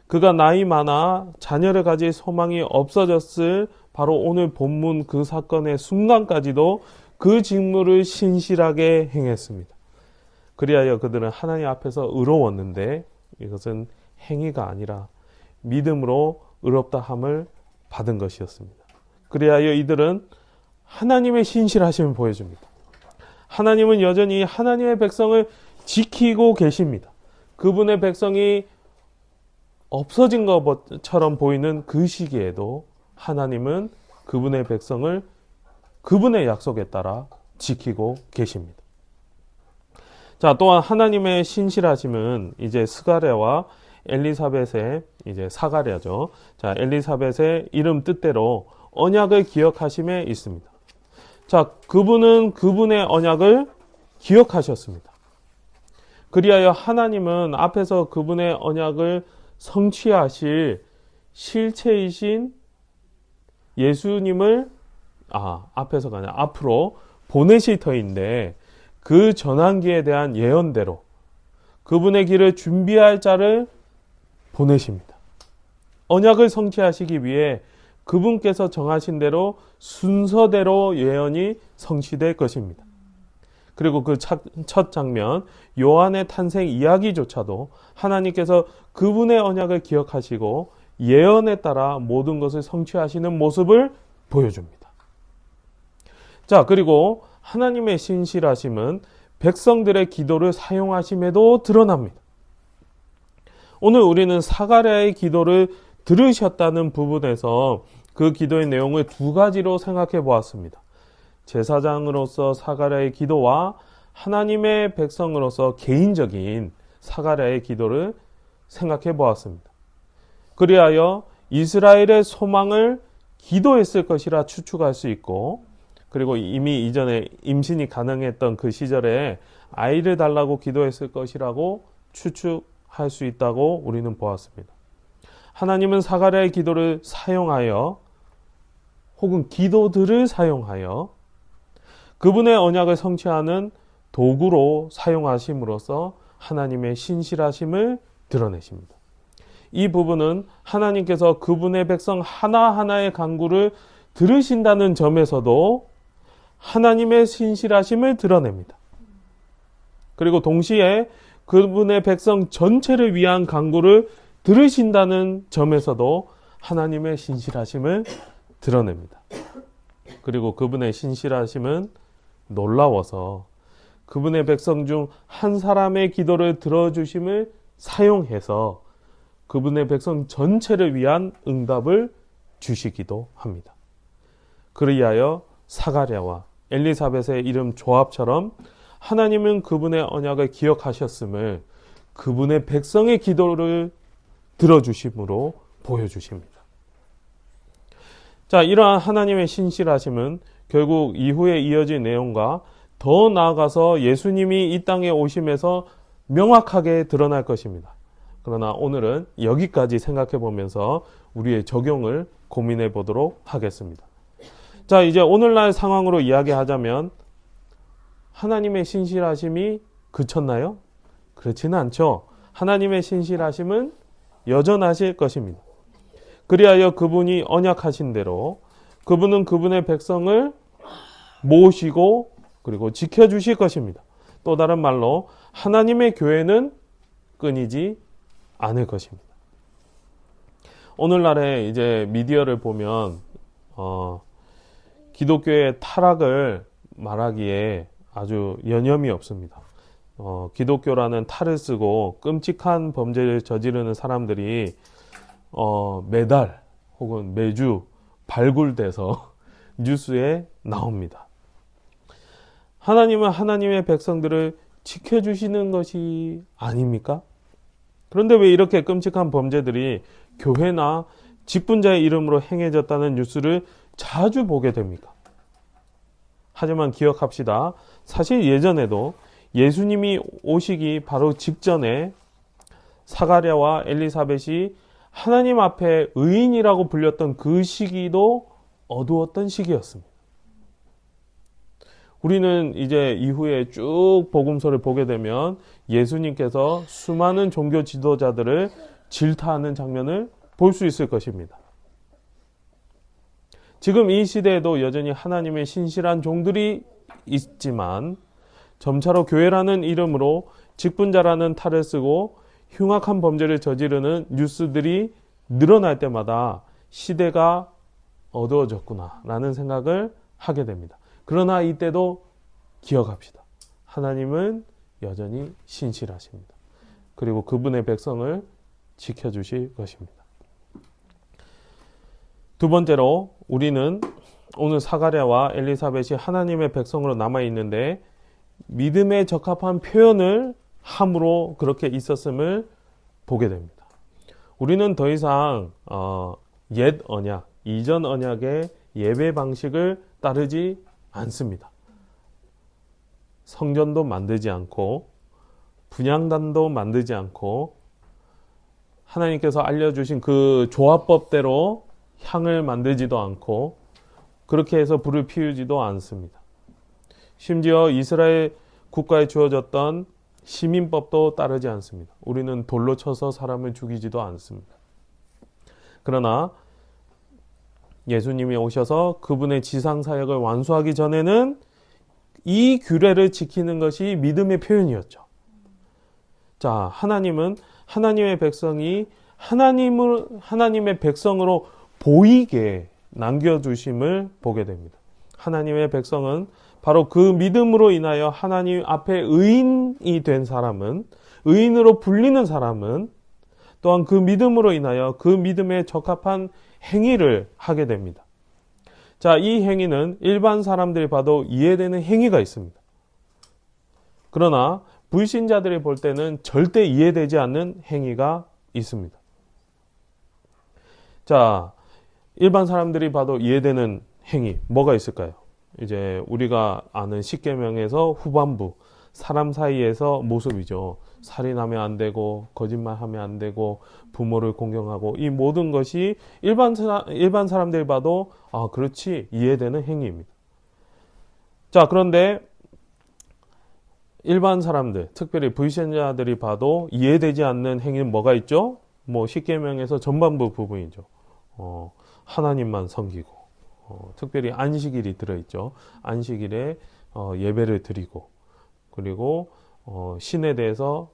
그가 나이 많아 자녀를 가질 소망이 없어졌을 바로 오늘 본문 그 사건의 순간까지도 그 직무를 신실하게 행했습니다. 그리하여 그들은 하나님 앞에서 의로웠는데 이것은 행위가 아니라 믿음으로 의롭다함을 받은 것이었습니다. 그리하여 이들은 하나님의 신실하심을 보여줍니다. 하나님은 여전히 하나님의 백성을 지키고 계십니다. 그분의 백성이 없어진 것처럼 보이는 그 시기에도 하나님은 그분의 백성을 그분의 약속에 따라 지키고 계십니다. 자, 또한 하나님의 신실하심은 이제 스가랴와 엘리사벳의, 이제 사가랴죠. 자, 엘리사벳의 이름 뜻대로 언약을 기억하심에 있습니다. 자, 그분은 그분의 언약을 기억하셨습니다. 그리하여 하나님은 앞에서 그분의 언약을 성취하실 실체이신 예수님을 앞에서가 아니라 앞으로 보내실 터인데, 그 전환기에 대한 예언대로 그분의 길을 준비할 자를 보내십니다. 언약을 성취하시기 위해 그분께서 정하신 대로 순서대로 예언이 성취될 것입니다. 그리고 그 첫 장면, 요한의 탄생 이야기조차도 하나님께서 그분의 언약을 기억하시고 예언에 따라 모든 것을 성취하시는 모습을 보여줍니다. 자, 그리고 하나님의 신실하심은 백성들의 기도를 사용하심에도 드러납니다. 오늘 우리는 사가랴의 기도를 들으셨다는 부분에서 그 기도의 내용을 두 가지로 생각해 보았습니다. 제사장으로서 사가랴의 기도와 하나님의 백성으로서 개인적인 사가랴의 기도를 생각해 보았습니다. 그리하여 이스라엘의 소망을 기도했을 것이라 추측할 수 있고, 그리고 이미 이전에 임신이 가능했던 그 시절에 아이를 달라고 기도했을 것이라고 추측할 수 있다고 우리는 보았습니다. 하나님은 사가랴의 기도를 사용하여 혹은 기도들을 사용하여 그분의 언약을 성취하는 도구로 사용하심으로써 하나님의 신실하심을 드러내십니다. 이 부분은 하나님께서 그분의 백성 하나하나의 간구를 들으신다는 점에서도 하나님의 신실하심을 드러냅니다. 그리고 동시에 그분의 백성 전체를 위한 간구를 들으신다는 점에서도 하나님의 신실하심을 드러냅니다. 그리고 그분의 신실하심은 놀라워서 그분의 백성 중 한 사람의 기도를 들어주심을 사용해서 그분의 백성 전체를 위한 응답을 주시기도 합니다. 그리하여 사가랴와 엘리사벳의 이름 조합처럼 하나님은 그분의 언약을 기억하셨음을 그분의 백성의 기도를 들어주심으로 보여주십니다. 자, 이러한 하나님의 신실하심은 결국 이후에 이어진 내용과 더 나아가서 예수님이 이 땅에 오심에서 명확하게 드러날 것입니다. 그러나 오늘은 여기까지 생각해 보면서 우리의 적용을 고민해 보도록 하겠습니다. 자, 이제 오늘날 상황으로 이야기하자면 하나님의 신실하심이 그쳤나요? 그렇지는 않죠. 하나님의 신실하심은 여전하실 것입니다. 그리하여 그분이 언약하신 대로 그분은 그분의 백성을 모시고 그리고 지켜주실 것입니다. 또 다른 말로 하나님의 교회는 끊이지 않을 것입니다. 오늘날의 이제 미디어를 보면 기독교의 타락을 말하기에 아주 여념이 없습니다. 기독교라는 탈을 쓰고 끔찍한 범죄를 저지르는 사람들이 매달 혹은 매주 발굴돼서 뉴스에 나옵니다. 하나님은 하나님의 백성들을 지켜주시는 것이 아닙니까? 그런데 왜 이렇게 끔찍한 범죄들이 교회나 직분자의 이름으로 행해졌다는 뉴스를 자주 보게 됩니까? 하지만 기억합시다. 사실 예전에도 예수님이 오시기 바로 직전에 사가랴와 엘리사벳이 하나님 앞에 의인이라고 불렸던 그 시기도 어두웠던 시기였습니다. 우리는 이제 이후에 쭉 복음서를 보게 되면 예수님께서 수많은 종교 지도자들을 질타하는 장면을 볼 수 있을 것입니다. 지금 이 시대에도 여전히 하나님의 신실한 종들이 있지만 점차로 교회라는 이름으로 직분자라는 탈을 쓰고 흉악한 범죄를 저지르는 뉴스들이 늘어날 때마다 시대가 어두워졌구나 라는 생각을 하게 됩니다. 그러나 이때도 기억합시다. 하나님은 여전히 신실하십니다. 그리고 그분의 백성을 지켜주실 것입니다. 두 번째로 우리는 오늘 사가랴와 엘리사벳이 하나님의 백성으로 남아있는데 믿음에 적합한 표현을 함으로 그렇게 있었음을 보게 됩니다. 우리는 더 이상 옛 언약, 이전 언약의 예배 방식을 따르지 않습니다. 성전도 만들지 않고 분향단도 만들지 않고 하나님께서 알려주신 그 조합법대로 향을 만들지도 않고 그렇게 해서 불을 피우지도 않습니다. 심지어 이스라엘 국가에 주어졌던 시민법도 따르지 않습니다. 우리는 돌로 쳐서 사람을 죽이지도 않습니다. 그러나 예수님이 오셔서 그분의 지상사역을 완수하기 전에는 이 규례를 지키는 것이 믿음의 표현이었죠. 자, 하나님은 하나님의 백성이 하나님의 백성으로 보이게 남겨주심을 보게 됩니다. 하나님의 백성은 바로 그 믿음으로 인하여 하나님 앞에 의인이 된 사람은, 의인으로 불리는 사람은 또한 그 믿음으로 인하여 그 믿음에 적합한 행위를 하게 됩니다. 자, 이 행위는 일반 사람들이 봐도 이해되는 행위가 있습니다. 그러나 불신자들이 볼 때는 절대 이해되지 않는 행위가 있습니다. 자, 일반 사람들이 봐도 이해되는 행위, 뭐가 있을까요? 이제 우리가 아는 십계명에서 후반부, 사람 사이에서 모습이죠. 살인하면 안 되고, 거짓말하면 안 되고, 부모를 공경하고, 이 모든 것이 일반 사람들이 봐도, 아, 그렇지, 이해되는 행위입니다. 자, 그런데 일반 사람들, 특별히 불신자들이 봐도 이해되지 않는 행위는 뭐가 있죠? 뭐 십계명에서 전반부 부분이죠. 하나님만 섬기고, 특별히 안식일이 들어있죠. 안식일에 예배를 드리고, 그리고 신에 대해서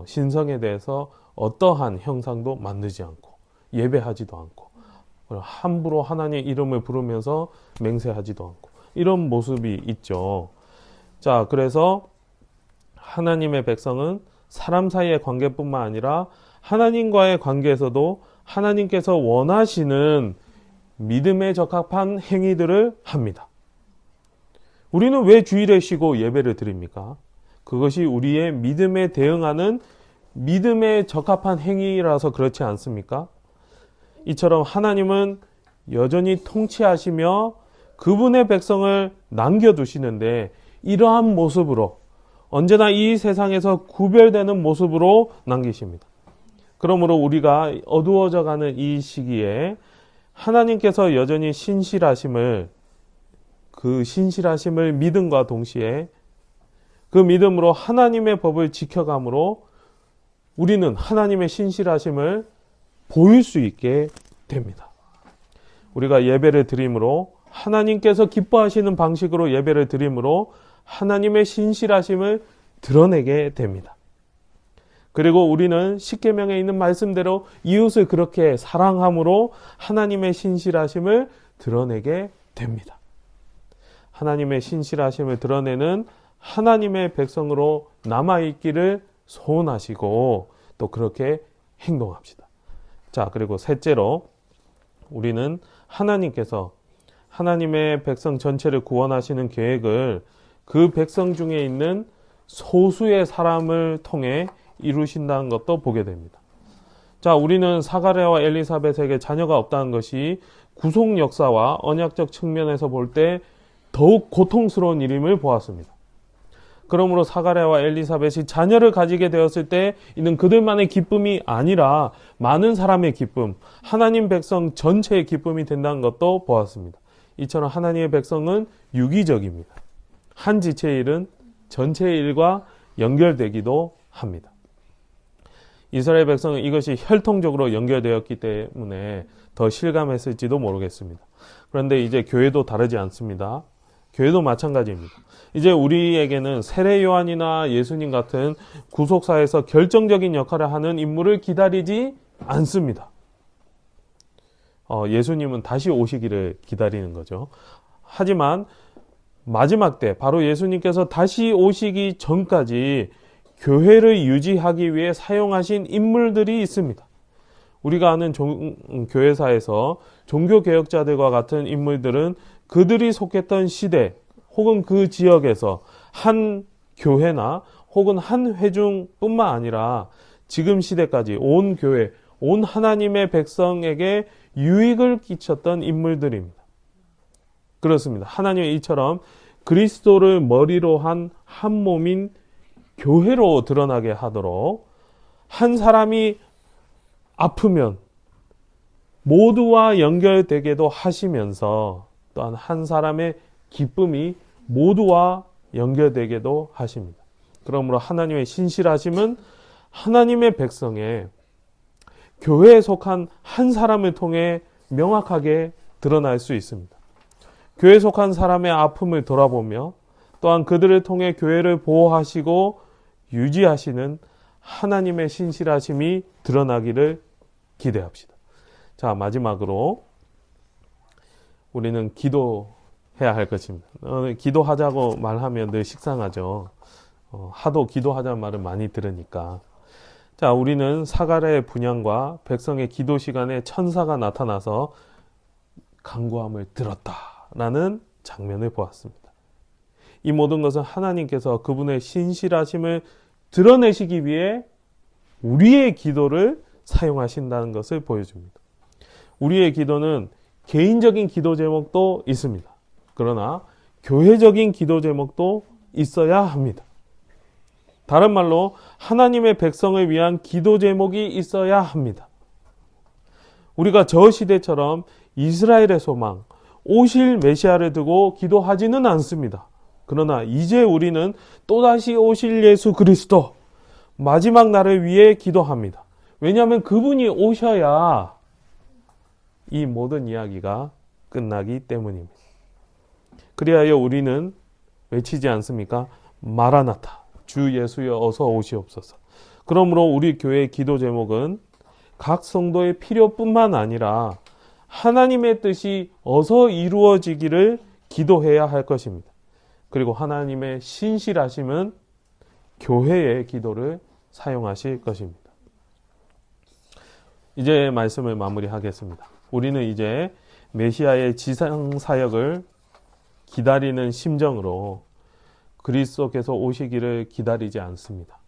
신성에 대해서 어떠한 형상도 만들지 않고 예배하지도 않고 함부로 하나님의 이름을 부르면서 맹세하지도 않고 이런 모습이 있죠. 자, 그래서 하나님의 백성은 사람 사이의 관계뿐만 아니라 하나님과의 관계에서도 하나님께서 원하시는 믿음에 적합한 행위들을 합니다. 우리는 왜 주일에 쉬고 예배를 드립니까? 그것이 우리의 믿음에 대응하는 믿음에 적합한 행위라서 그렇지 않습니까? 이처럼 하나님은 여전히 통치하시며 그분의 백성을 남겨두시는데 이러한 모습으로 언제나 이 세상에서 구별되는 모습으로 남기십니다. 그러므로 우리가 어두워져가는 이 시기에 하나님께서 여전히 그 신실하심을 믿음과 동시에 그 믿음으로 하나님의 법을 지켜감으로 우리는 하나님의 신실하심을 보일 수 있게 됩니다. 우리가 예배를 드림으로 하나님께서 기뻐하시는 방식으로 예배를 드림으로 하나님의 신실하심을 드러내게 됩니다. 그리고 우리는 십계명에 있는 말씀대로 이웃을 그렇게 사랑함으로 하나님의 신실하심을 드러내게 됩니다. 하나님의 신실하심을 드러내는 하나님의 백성으로 남아있기를 소원하시고 또 그렇게 행동합시다. 자, 그리고 셋째로 우리는 하나님께서 하나님의 백성 전체를 구원하시는 계획을 그 백성 중에 있는 소수의 사람을 통해 이루신다는 것도 보게 됩니다. 자, 우리는 사가랴와 엘리사벳에게 자녀가 없다는 것이 구속 역사와 언약적 측면에서 볼 때 더욱 고통스러운 일임을 보았습니다. 그러므로 사가랴와 엘리사벳이 자녀를 가지게 되었을 때 이는 그들만의 기쁨이 아니라 많은 사람의 기쁨, 하나님 백성 전체의 기쁨이 된다는 것도 보았습니다. 이처럼 하나님의 백성은 유기적입니다. 한 지체의 일은 전체의 일과 연결되기도 합니다. 이스라엘 백성은 이것이 혈통적으로 연결되었기 때문에 더 실감했을지도 모르겠습니다. 그런데 이제 교회도 다르지 않습니다. 교회도 마찬가지입니다. 이제 우리에게는 세례 요한이나 예수님 같은 구속사에서 결정적인 역할을 하는 인물을 기다리지 않습니다. 예수님은 다시 오시기를 기다리는 거죠. 하지만 마지막 때 바로 예수님께서 다시 오시기 전까지 교회를 유지하기 위해 사용하신 인물들이 있습니다. 우리가 아는 교회사에서 종교개혁자들과 같은 인물들은 그들이 속했던 시대 혹은 그 지역에서 한 교회나 혹은 한 회중뿐만 아니라 지금 시대까지 온 교회, 온 하나님의 백성에게 유익을 끼쳤던 인물들입니다. 그렇습니다. 하나님이 이처럼 그리스도를 머리로 한 한 몸인 교회로 드러나게 하도록 한 사람이 아프면 모두와 연결되게도 하시면서 또한 한 사람의 기쁨이 모두와 연결되게도 하십니다. 그러므로 하나님의 신실하심은 하나님의 백성의 교회에 속한 한 사람을 통해 명확하게 드러날 수 있습니다. 교회에 속한 사람의 아픔을 돌아보며 또한 그들을 통해 교회를 보호하시고 유지하시는 하나님의 신실하심이 드러나기를 기대합시다. 자, 마지막으로 우리는 기도해야 할 것입니다. 기도하자고 말하면 늘 식상하죠. 하도 기도하자는 말을 많이 들으니까. 자, 우리는 사가랴의 분향과 백성의 기도 시간에 천사가 나타나서 간구함을 들었다라는 장면을 보았습니다. 이 모든 것은 하나님께서 그분의 신실하심을 드러내시기 위해 우리의 기도를 사용하신다는 것을 보여줍니다. 우리의 기도는 개인적인 기도 제목도 있습니다. 그러나 교회적인 기도 제목도 있어야 합니다. 다른 말로 하나님의 백성을 위한 기도 제목이 있어야 합니다. 우리가 저 시대처럼 이스라엘의 소망, 오실 메시아를 두고 기도하지는 않습니다. 그러나 이제 우리는 또다시 오실 예수 그리스도, 마지막 날을 위해 기도합니다. 왜냐하면 그분이 오셔야 이 모든 이야기가 끝나기 때문입니다. 그리하여 우리는 외치지 않습니까? 마라나타, 주 예수여 어서 오시옵소서. 그러므로 우리 교회의 기도 제목은 각 성도의 필요뿐만 아니라 하나님의 뜻이 어서 이루어지기를 기도해야 할 것입니다. 그리고 하나님의 신실하심은 교회의 기도를 사용하실 것입니다. 이제 말씀을 마무리하겠습니다. 우리는 이제 메시아의 지상 사역을 기다리는 심정으로 그리스도께서 오시기를 기다리지 않습니다.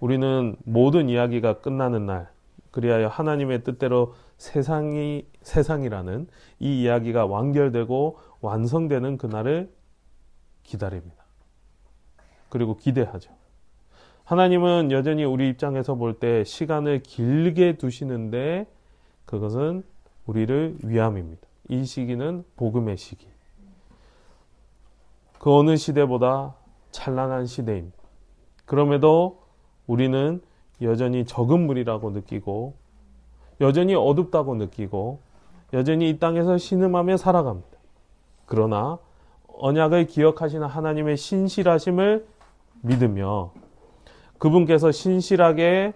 우리는 모든 이야기가 끝나는 날, 그리하여 하나님의 뜻대로 세상이라는 이 이야기가 완결되고 완성되는 그날을 기다립니다. 그리고 기대하죠. 하나님은 여전히 우리 입장에서 볼 때 시간을 길게 두시는데 그것은 우리를 위함입니다. 이 시기는 복음의 시기. 그 어느 시대보다 찬란한 시대입니다. 그럼에도 우리는 여전히 적은 물이라고 느끼고 여전히 어둡다고 느끼고 여전히 이 땅에서 신음하며 살아갑니다. 그러나 언약을 기억하시는 하나님의 신실하심을 믿으며 그분께서 신실하게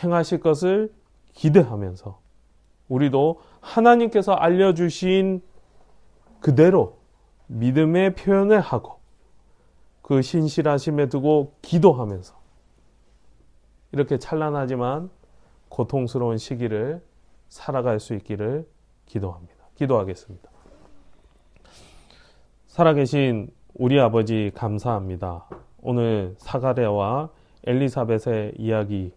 행하실 것을 기대하면서 우리도 하나님께서 알려주신 그대로 믿음의 표현을 하고 그 신실하심에 두고 기도하면서 이렇게 찬란하지만 고통스러운 시기를 살아갈 수 있기를 기도합니다. 기도하겠습니다. 살아계신 우리 아버지 감사합니다. 오늘 사가랴와 엘리사벳의 이야기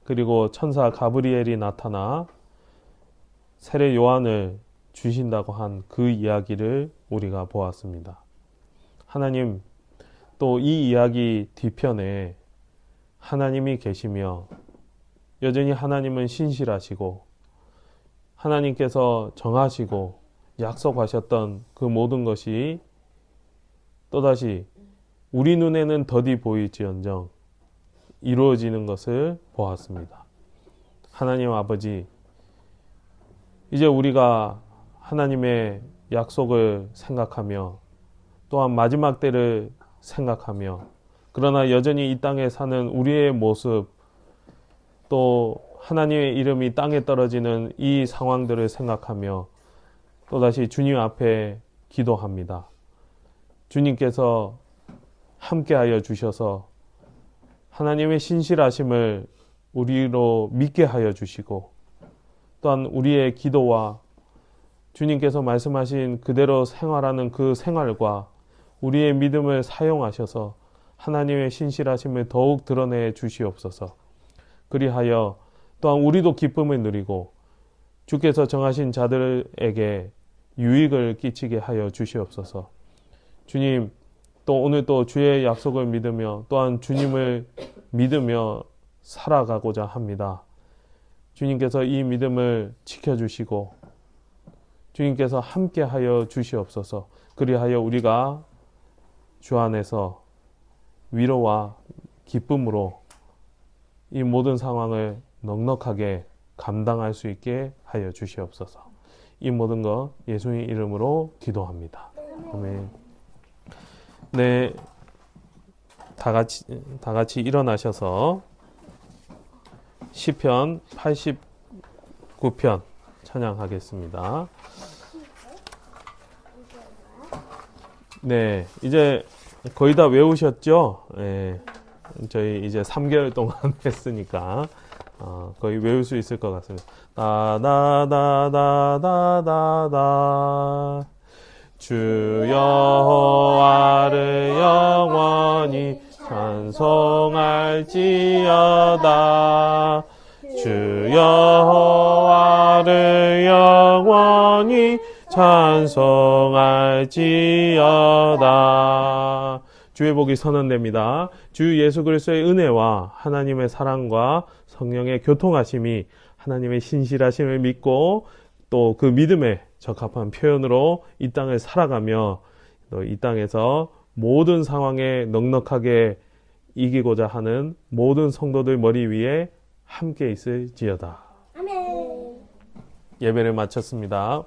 그리고 천사 가브리엘이 나타나 세례 요한을 주신다고 한 그 이야기를 우리가 보았습니다. 하나님, 또 이 이야기 뒤편에 하나님이 계시며 여전히 하나님은 신실하시고 하나님께서 정하시고 약속하셨던 그 모든 것이 또다시 우리 눈에는 더디 보일지언정 이루어지는 것을 보았습니다. 하나님 아버지, 이제 우리가 하나님의 약속을 생각하며 또한 마지막 때를 생각하며 그러나 여전히 이 땅에 사는 우리의 모습 또 하나님의 이름이 땅에 떨어지는 이 상황들을 생각하며 또다시 주님 앞에 기도합니다. 주님께서 함께하여 주셔서 하나님의 신실하심을 우리로 믿게 하여 주시고 또한 우리의 기도와 주님께서 말씀하신 그대로 생활하는 그 생활과 우리의 믿음을 사용하셔서 하나님의 신실하심을 더욱 드러내 주시옵소서. 그리하여 또한 우리도 기쁨을 누리고 주께서 정하신 자들에게 유익을 끼치게 하여 주시옵소서. 주님, 또 오늘 또 주의 약속을 믿으며 또한 주님을 믿으며 살아가고자 합니다. 주님께서 이 믿음을 지켜주시고 주님께서 함께하여 주시옵소서. 그리하여 우리가 주 안에서 위로와 기쁨으로 이 모든 상황을 넉넉하게 감당할 수 있게 하여 주시옵소서. 이 모든 것 예수의 이름으로 기도합니다. 아멘. 네, 다 같이 일어나셔서 시편 89편 찬양하겠습니다. 네, 이제 거의 다 외우셨죠? 네, 저희 이제 3개월 동안 했으니까 거의 외울 수 있을 것 같습니다. 다다다다다다다 주 여호와를 영원히 찬송할지어다. 주 여호와를 영원히 찬송할지어다. 주의 복이 선언됩니다. 주 예수 그리스도의 은혜와 하나님의 사랑과 성령의 교통하심이 하나님의 신실하심을 믿고 또 그 믿음에 적합한 표현으로 이 땅을 살아가며 또 이 땅에서 모든 상황에 넉넉하게 이기고자 하는 모든 성도들 머리 위에 함께 있을지어다. 아멘. 예배를 마쳤습니다.